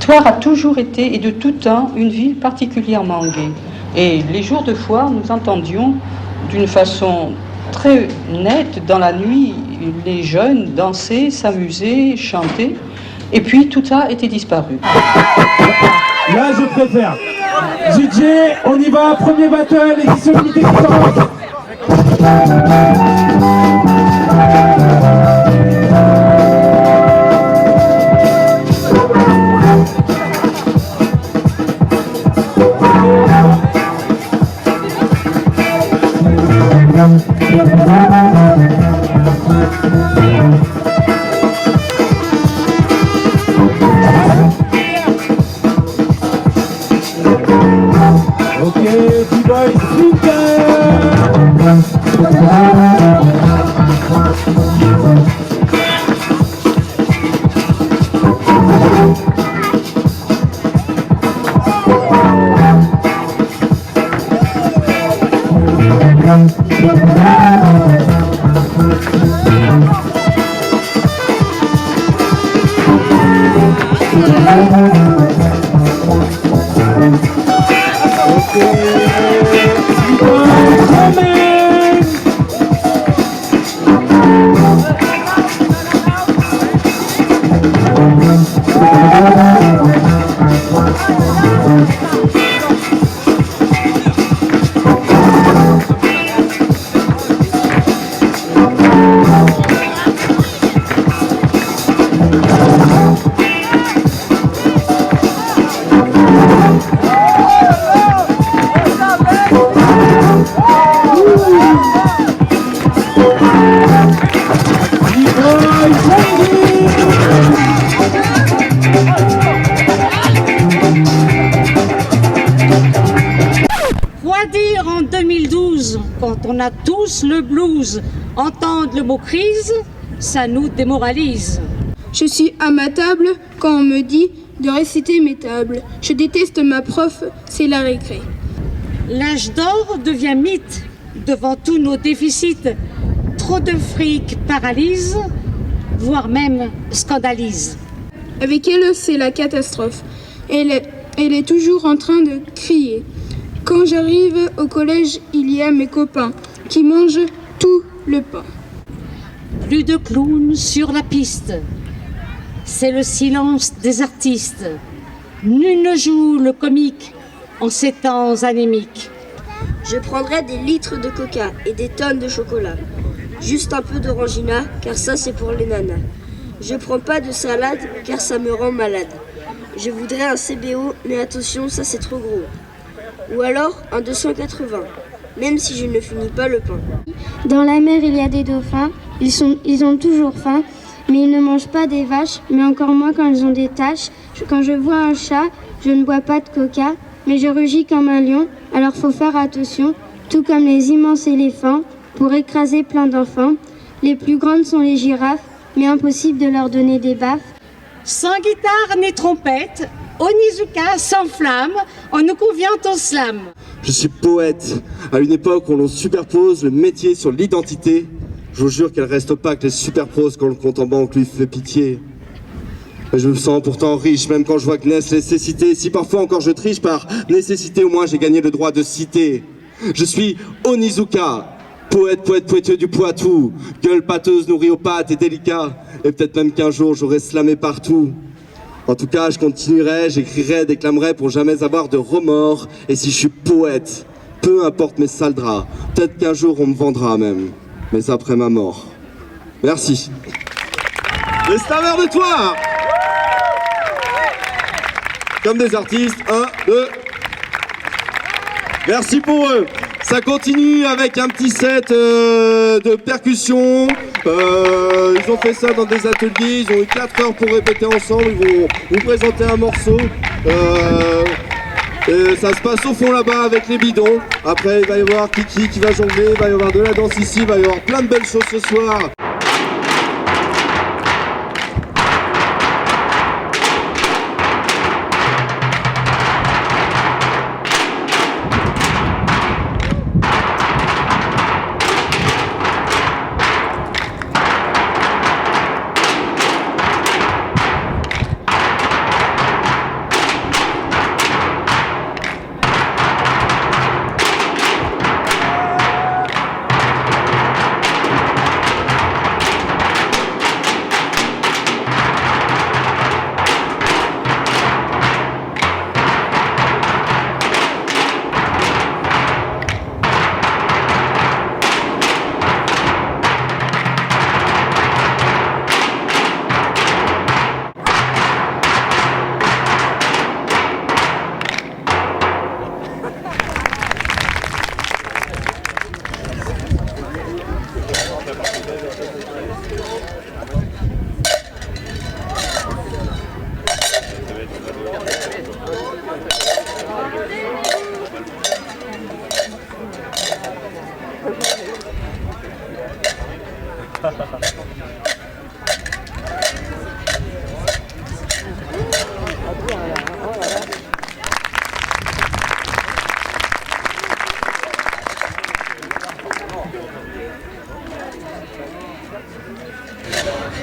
Issoire a toujours été et de tout temps une ville particulièrement gaie. Et les jours de foire, nous entendions d'une façon très nette dans la nuit les jeunes danser, s'amuser, chanter. Et puis tout a été disparu. Là je préfère. DJ, on y va, premier battle, édition limitée qui commence. Ok, B-Boy Quoi dire en 2012 quand on a tous le blues? Entendre le mot crise, ça nous démoralise. Je suis à ma table quand on me dit de réciter mes tables. Je déteste ma prof, c'est la récré. L'âge d'or devient mythe devant tous nos déficits. Trop de fric paralyse, voire même scandalise. Avec elle, c'est la catastrophe. Elle est toujours en train de crier. Quand j'arrive au collège, il y a mes copains qui mangent tout le pain. Plus de clowns sur la piste. C'est le silence des artistes. Nul ne joue le comique en ces temps anémiques. Je prendrai des litres de coca et des tonnes de chocolat. Juste un peu d'orangina, car ça c'est pour les nanas. Je prends pas de salade, car ça me rend malade. Je voudrais un CBO, mais attention, ça c'est trop gros. Ou alors un 280, même si je ne finis pas le pain. Dans la mer, il y a des dauphins. Ils ont toujours faim, mais ils ne mangent pas des vaches, mais encore moins quand ils ont des taches. Quand je vois un chat, je ne bois pas de coca, mais je rugis comme un lion, alors faut faire attention, tout comme les immenses éléphants, pour écraser plein d'enfants. Les plus grandes sont les girafes, mais impossible de leur donner des baffes. Sans guitare ni trompette, Onizuka s'enflamme en nous convient au slam. Je suis poète, à une époque où l'on superpose le métier sur l'identité. Je vous jure qu'elle reste opaque les superproses quand le compte en banque lui fait pitié. Mais je me sens pourtant riche, même quand je vois que naissent les nécessités. Si parfois encore je triche par nécessité, au moins j'ai gagné le droit de citer. Je suis Onizuka, poète poéteux du Poitou, gueule pâteuse nourrie aux pâtes et délicat. Et peut-être même qu'un jour j'aurai slamé partout. En tout cas, je continuerai, j'écrirai, déclamerai pour jamais avoir de remords. Et si je suis poète, peu importe mes sales draps, peut-être qu'un jour on me vendra même, mais après ma mort. Merci. Les slameurs de toi. Comme des artistes, 1, 2. Merci pour eux. Ça continue avec un petit set de percussion. Ils ont fait ça dans des ateliers, ils ont eu 4 heures pour répéter ensemble, ils vont vous présenter un morceau. Ça se passe au fond là-bas avec les bidons. Après il va y avoir Kiki qui va jongler, il va y avoir de la danse ici, il va y avoir plein de belles choses ce soir.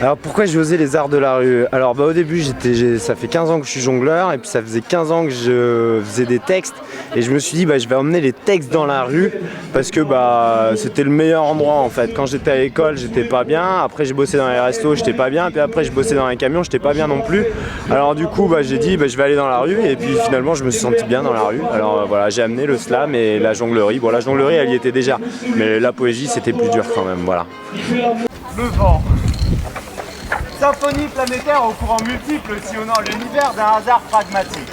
Alors pourquoi j'ai osé les arts de la rue? Alors au début ça fait 15 ans que je suis jongleur et puis ça faisait 15 ans que je faisais des textes et je me suis dit je vais emmener les textes dans la rue parce que c'était le meilleur endroit en fait. Quand j'étais à l'école j'étais pas bien, après j'ai bossé dans les restos, j'étais pas bien, puis après j'ai bossé dans les camions, j'étais pas bien non plus. Alors du coup j'ai dit je vais aller dans la rue et puis finalement je me suis senti bien dans la rue. Alors voilà, j'ai amené le slam et la jonglerie. Bon, la jonglerie elle y était déjà, mais la poésie c'était plus dur quand même, voilà. Le vent. Symphonie planétaire aux courants multiples sillonnant l'univers d'un hasard pragmatique.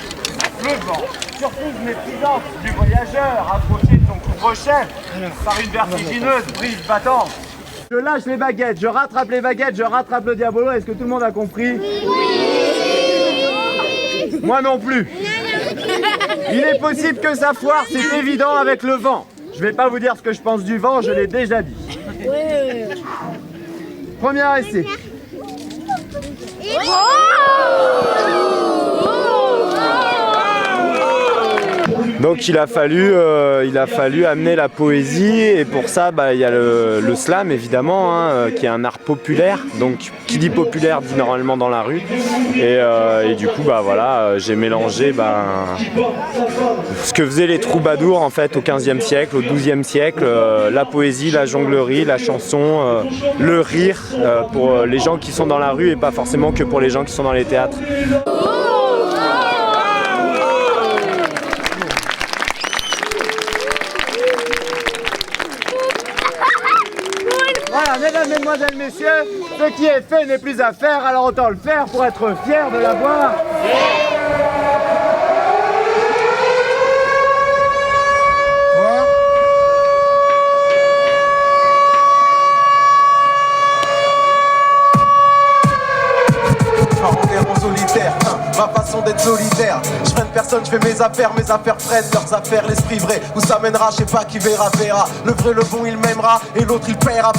Le vent. Surprise méprisante du voyageur approché de son couvre-chef par une vertigineuse brise battante. Je lâche les baguettes, je rattrape les baguettes, je rattrape le diabolo. Est-ce que tout le monde a compris? Oui. Moi non plus. Il est possible que ça foire, c'est évident avec le vent. Je vais pas vous dire ce que je pense du vent, je l'ai déjà dit. Premier essai. Donc il a fallu amener la poésie et pour ça il y a le slam évidemment qui est un art populaire, donc qui dit populaire dit normalement dans la rue et du coup j'ai mélangé ce que faisaient les troubadours en fait au 15e siècle, au 12e siècle, la poésie, la jonglerie, la chanson, le rire pour les gens qui sont dans la rue et pas forcément que pour les gens qui sont dans les théâtres. Voilà, mesdames, mesdemoiselles, messieurs, ce qui est fait n'est plus à faire, alors autant le faire pour être fier de l'avoir. Ma façon d'être solidaire, je freine personne, je fais mes affaires prennent leurs affaires, l'esprit vrai, où ça mènera, je sais pas qui verra. Le vrai, le bon, il m'aimera, et l'autre, il paiera.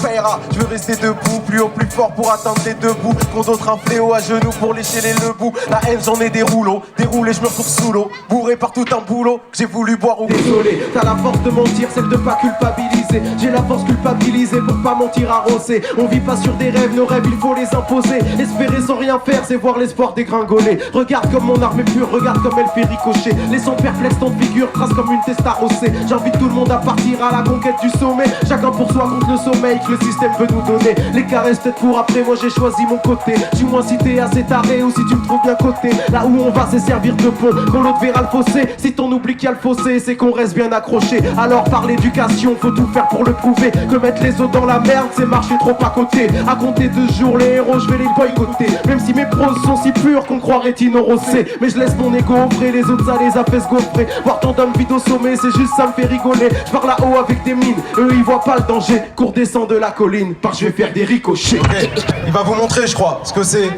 Je veux rester debout, plus haut, plus fort pour atteindre les deux bouts. Qu'on d'autres un fléau à genoux pour lécher les lebous. La haine, j'en ai des rouleaux, déroulé, je me retrouve sous l'eau, bourré par tout un boulot, que j'ai voulu boire ou désolé. T'as la force de mentir, celle de pas culpabiliser. J'ai la force culpabilisée pour pas mentir arrosé. On vit pas sur des rêves, nos rêves, il faut les imposer. Espérer sans rien faire, c'est voir l'espoir dégringoler. Regarde comme mon arme est pure, regarde comme elle fait ricocher. Laissons perplexe ton figure, trace comme une testa rossée. J'invite tout le monde à partir à la conquête du sommet. Chacun pour soi contre le sommeil que le système veut nous donner. Les caresses peut-être pour après, moi j'ai choisi mon côté. Du moins si t'es assez taré ou si tu me trouves bien coté. Là où on va c'est servir de pont, quand l'autre verra le fossé. Si ton oublie qu'il y a le fossé, c'est qu'on reste bien accroché. Alors par l'éducation, faut tout faire pour le prouver. Que mettre les autres dans la merde, c'est marcher trop à côté. À compter 2 jours, les héros, je vais les boycotter. Même si mes proses sont si pures qu'on croirait inorossé. Mais je laisse mon ego au frais, les autres ça les a fait se gaufrer. Voir tant d'hommes vide au sommet, c'est juste ça me fait rigoler. Je pars là-haut avec des mines, eux ils voient pas le danger. Cours descend de la colline, par je vais faire des ricochets. Okay. Il va vous montrer je crois ce que c'est.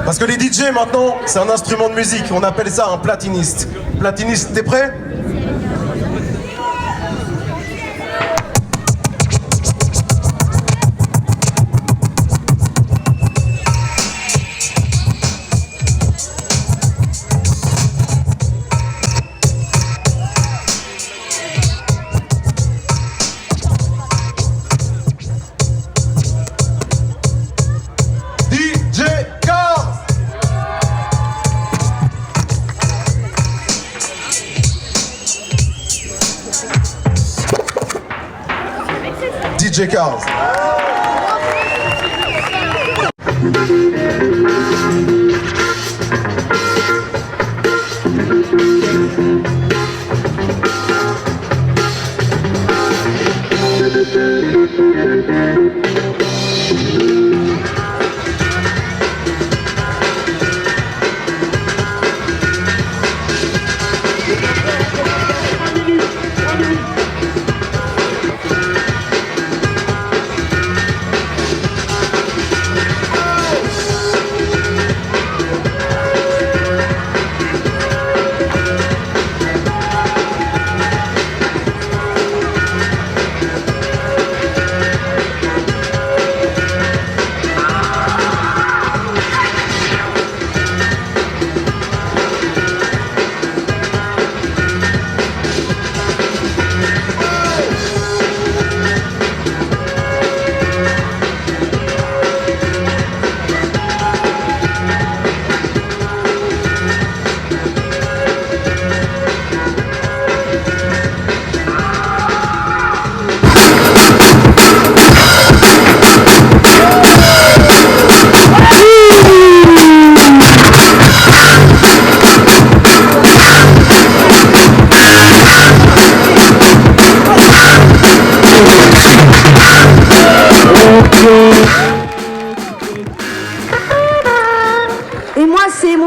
Parce que les DJ maintenant, c'est un instrument de musique, on appelle ça un platiniste. Platiniste, t'es prêt ? DJ Cars.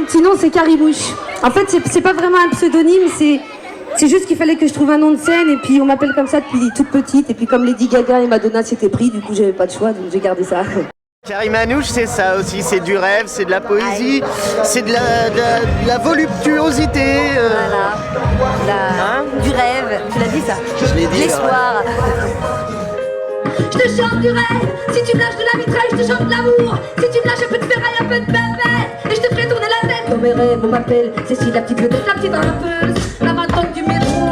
petit nom, c'est Carimouche. En fait, c'est pas vraiment un pseudonyme, c'est juste qu'il fallait que je trouve un nom de scène et puis on m'appelle comme ça depuis toute petite. Et puis comme Lady Gaga et Madonna s'étaient pris, du coup j'avais pas de choix, donc j'ai gardé ça. Karimanouche, c'est ça aussi, c'est du rêve, c'est de la poésie, c'est de la voluptuosité. Voilà, du rêve, tu l'as dit ça? Je l'ai dit. L'espoir. Je te chante du rêve, si tu me lâches de la mitraille, je te chante l'amour. Si tu me lâches un peu de ferraille, un peu de bavette, et je te ferai tourner la tête. Dans mes rêves, on m'appelle Cécile, la petite vedette, la petite rappeuse. La matante du métro,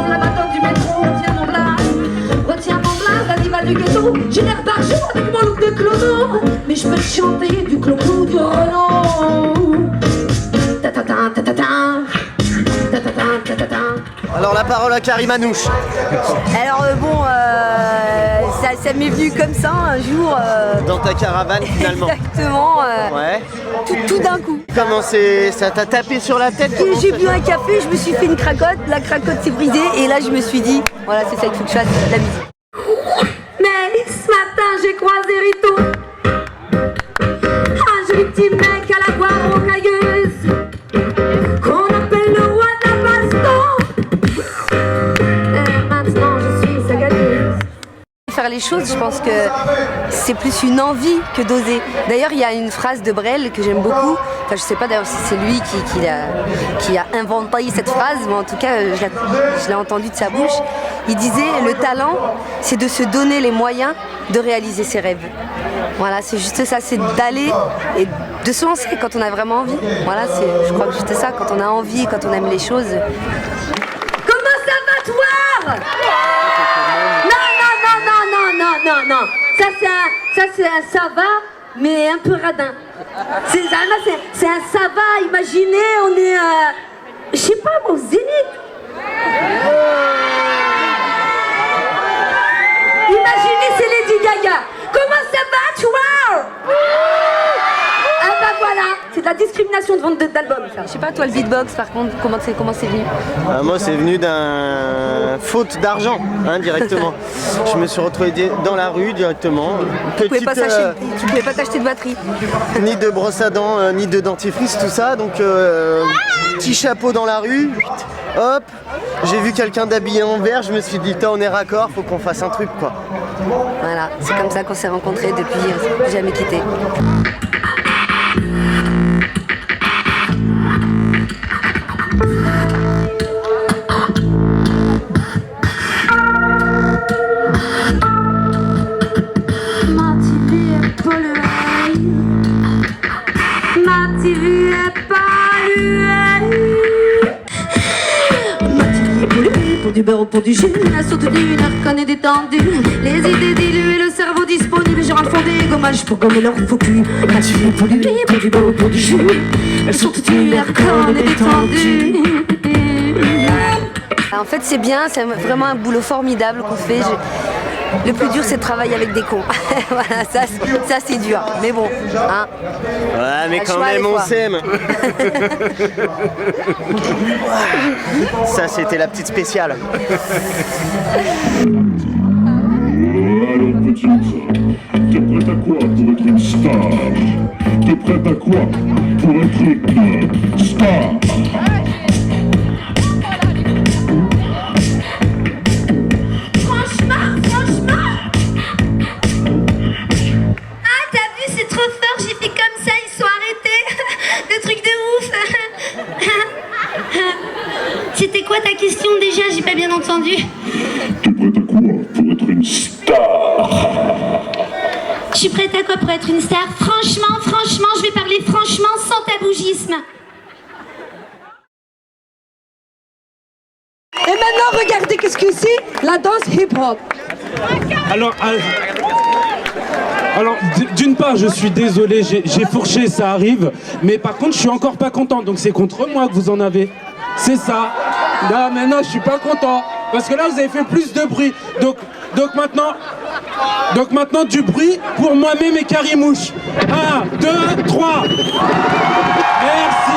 retiens mon blaze, la diva du ghetto. J'ai l'air barjou avec mon look de clodo, mais je peux te chanter du clo-clo du Renault. Ta-ta-ta, ta-ta-ta. Alors la parole à Karimanouche. Alors ça m'est venu comme ça un jour. Dans ta caravane finalement. Exactement. Ouais. Tout d'un coup. Comment ça t'a tapé sur la tête? J'ai bu un café, je me suis fait une cracotte, la cracotte s'est brisée et là je me suis dit, voilà c'est ça qu'il faut que je fasse, de la musique. Mais ce matin j'ai croisé Rito, un joli petit mec à la voix rocailleuse, qu'on appelle le roi de la baston. Et maintenant je suis sa gagneuse. Faire les choses, je pense que c'est plus une envie que d'oser. D'ailleurs, il y a une phrase de Brel que j'aime beaucoup. Enfin, je sais pas d'ailleurs si c'est lui qui a inventé cette phrase, mais en tout cas, je l'ai entendu de sa bouche. Il disait, le talent, c'est de se donner les moyens de réaliser ses rêves. Voilà, c'est juste ça, c'est d'aller et de se lancer quand on a vraiment envie. Voilà, je crois que juste ça, quand on a envie, quand on aime les choses. Comment ça va, toi? Non, ça c'est un ça va, mais un peu radin. C'est un ça va, imaginez, on est, je sais pas, au Zénith. Imaginez, c'est Lady Gaga. Comment ça va, toi? Ah bah voilà, c'est de la discrimination de vente d'albums, ça. Je sais pas, toi, le beatbox, par contre, comment c'est venu? Moi, c'est venu d'un faute d'argent, directement. Je me suis retrouvé dans la rue directement. Tu pouvais pas t'acheter de batterie. Ni de brosse à dents, ni de dentifrice, tout ça. Donc, petit chapeau dans la rue. Hop, j'ai vu quelqu'un d'habillé en vert. Je me suis dit, on est raccord, faut qu'on fasse un truc, quoi. Voilà, c'est comme ça qu'on s'est rencontrés depuis, jamais quitté. Pour du beurre ou pour du jus, la soutenue, l'air conne et détendu, les idées diluées, le cerveau disponible, je raffonds des gommages pour gommer leur faux cul. Matinée polluée, pour du beurre ou pour du jus, elles sont toutes nues, l'air conne et détendu. En fait c'est bien, c'est vraiment un boulot formidable qu'on fait. Le plus dur c'est de travailler avec des cons. Voilà, ça c'est dur, mais bon. Hein. Ouais, mais quand même on s'aime. Ça c'était la petite spéciale. Alors petite, t'es prête à quoi pour être une star? T'es prête à quoi pour être une star? C'était quoi ta question déjà? J'ai pas bien entendu. T'es prête à quoi pour être une star? Je suis prête à quoi pour être une star? Franchement, je vais parler franchement, sans tabougisme. Et maintenant, regardez qu'est-ce que c'est, la danse hip-hop. Alors, d'une part, je suis désolé, j'ai fourché, ça arrive. Mais par contre, je suis encore pas content. Donc c'est contre moi que vous en avez. C'est ça. Non, mais non, je suis pas content. Parce que là, vous avez fait plus de bruit. Donc maintenant, du bruit pour moi-même et Carimouche. 1, 2, 3. Merci.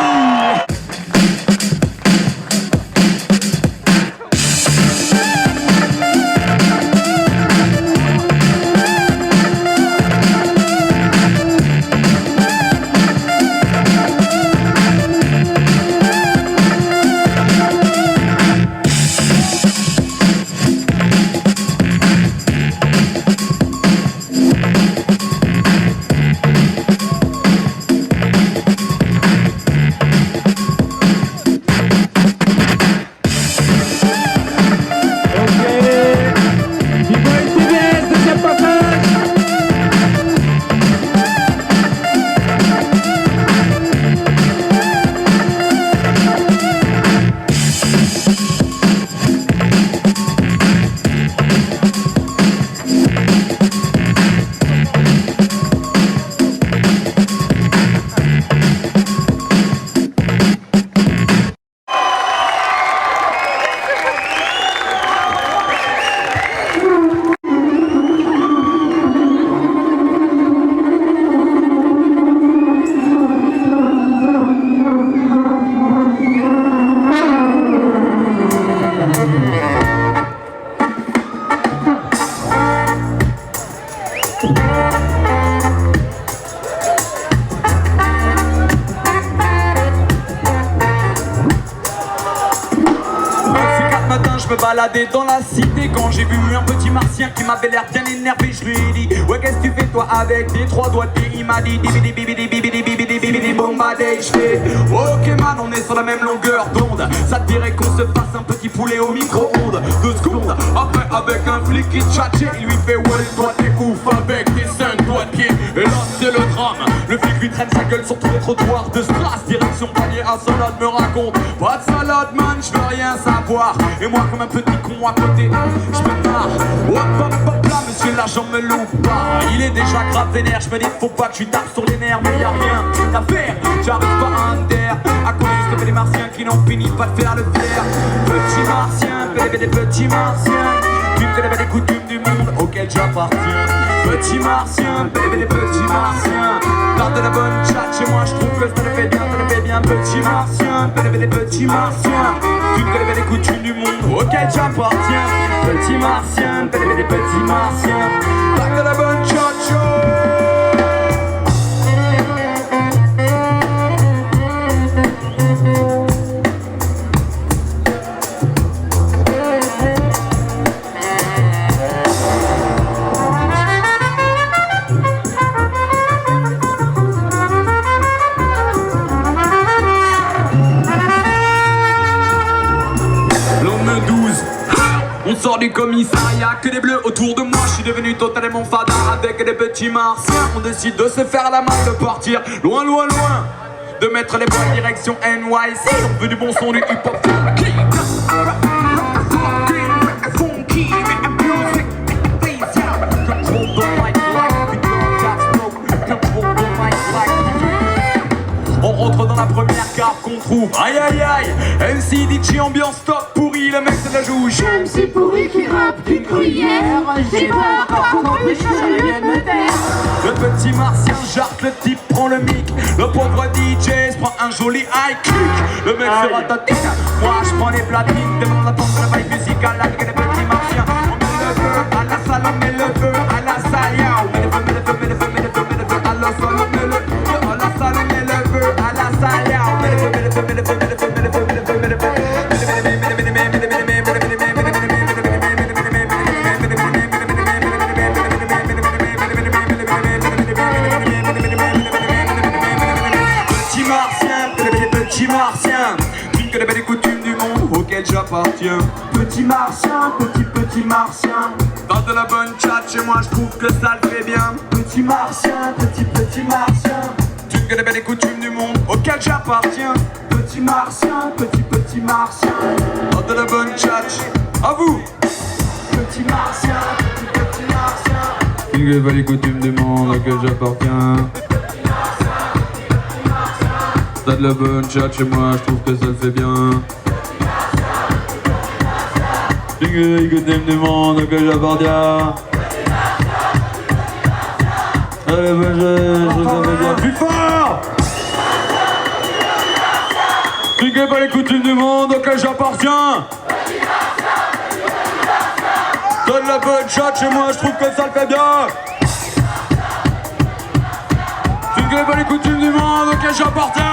je me baladais dans la cité quand j'ai vu un petit martien qui m'avait l'air bien énervé. Je lui ai dit ouais qu'est-ce que tu fais toi avec tes 3 doigts de pied? Il m'a dit bibidi bibidi bibidi bibidi bibidi bombadé. Je fais ok man, on est sur la même longueur d'onde. Ça te dirait qu'on se fasse un petit poulet au micro-ondes? 2 secondes après avec un flic qui tchatchait, il lui fait ouais toi t'es ouf avec tes 5 doigts de pied. Et là c'est le drame, le flic lui traîne sa gueule sur tous les trottoirs de Stras. Direction panier à salade me raconte pas de salade man, je veux rien savoir. Et moi comme un petit con à côté, je me marre. Hop hop hop là monsieur l'agent me loupe pas. Il est déjà grave vénère, je me dis faut pas que tu tapes sur les nerfs. Mais y'a rien à faire, j'arrive pas à inter à cause de les martiens qui n'ont fini pas de faire le fier. Petit martien, des petits martiens, tu me connais les coutumes du monde auquel j'appartiens. Petit martien, des petits martiens, garde de la bonne chat chez moi, je trouve que ça le fait bien, ça le fait bien. Petit martien, des petits martiens, tu me connais les coutumes du monde auquel j'appartiens. Petit martien, des petits martiens, garde de la bonne chat show. On sort du commissariat, que des bleus autour de moi. Je suis devenu totalement fada avec des petits martiens. On décide de se faire la main, de partir loin, loin, loin, de mettre les points direction NYC. On veut du bon son, du hip-hop funky. On rentre dans la première carte qu'on trouve. Aïe aïe aïe, MC DJ ambiance top pourri, le mec se la joue. MC pourri qui rappe qu'une gruyère. J'ai pas encore compris que je viens de me taire. Le petit martien jarte, le type prend le mic. Le pauvre DJ se prend un joli high kick. Le mec se ratatine, moi je prends les platines. Devant la porte de la vibe musicale avec les petits martiens. On met le feu à la salle, on met le feu à la salle. On met le feu, met le feu, met le feu, met le feu, met le feu à la salle. On met le feu à la salle, on met le feu à la salle. On met le feu, met le feu, met le feu, met le feu, met le feu, met le feu, met le feu. Petit martien, tu ne connais pas les coutumes du monde auquel j'appartiens. Petit martien, petit martien, dans de la bonne chat chez moi, je trouve que ça le fait bien. Petit martien, petit martien, tu ne connais pas les coutumes du monde auquel j'appartiens. Petit martien, petit martien, dans de la bonne chat, à vous. Petit martien, petit martien, tu ne connais pas les coutumes du monde auquel j'appartiens. T'as de la bonne chat chez moi, je trouve que ça le fait bien. Les coutumes du monde auquel j'appartiens. T'as de la bonne chat, je trouve que ça le fait bien. Plus fort! Tu connais pas les coutumes du monde auquel j'appartiens. T'as de la bonne chat chez moi, je trouve que ça le fait bien. Tu connais pas les coutumes du monde auquel j'appartiens.